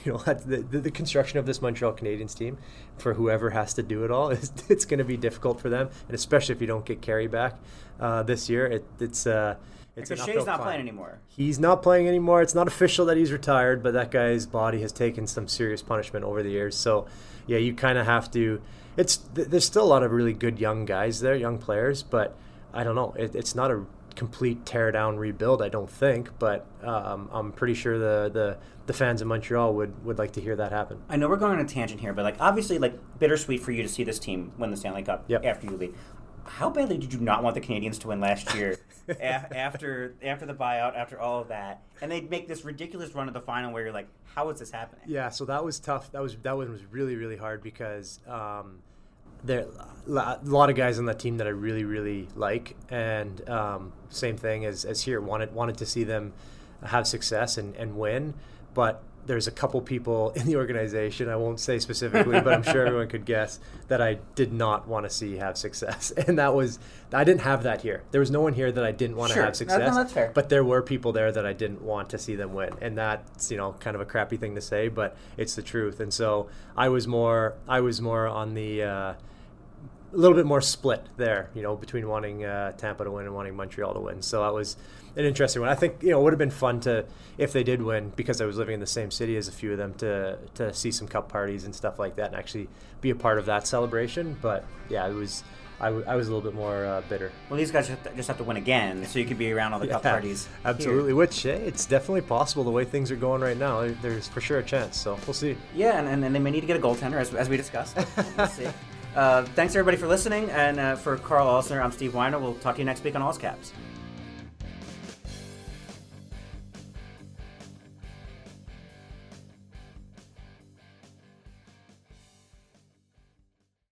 the construction of this Montreal Canadiens team for whoever has to do it all. It's going to be difficult for them, and especially if you don't get Carey back this year. It's because Shea's not playing anymore. He's not playing anymore. It's not official that he's retired, but that guy's body has taken some serious punishment over the years. So yeah, you kind of have to. There's still a lot of really good young guys there, young players, but I don't know. It's not a complete tear down rebuild, I don't think, but I'm pretty sure the fans in Montreal would like to hear that happen. I know we're going on a tangent here, but obviously bittersweet for you to see this team win the Stanley Cup after you leave. How badly did you not want the Canadians to win last year after the buyout, after all of that, and they make this ridiculous run at the final where you're like, how is this happening? Yeah, so that was tough. That one was really, really hard because there a lot of guys on that team that I really, really like, and same thing as here, wanted to see them have success and win, but there's a couple people in the organization, I won't say specifically, but I'm sure everyone could guess, that I did not want to see have success. And I didn't have that here. There was no one here that I didn't want to have success. No, that's fair. But there were people there that I didn't want to see them win. And that's, kind of a crappy thing to say, but it's the truth. And so I was more on the a little bit more split there, between wanting Tampa to win and wanting Montreal to win. So that was an interesting one. I think it would have been fun to, if they did win, because I was living in the same city as a few of them, to see some cup parties and stuff like that and actually be a part of that celebration. But yeah, it was. I was a little bit more bitter. Well, these guys just have to win again, so you could be around all the cup parties. Absolutely, here. Which it's definitely possible the way things are going right now. There's for sure a chance, so we'll see. Yeah, and they may need to get a goaltender, as we discussed. We'll see. Thanks, everybody, for listening. And for Karl Alsner, I'm Steve Weiner. We'll talk to you next week on All's Caps.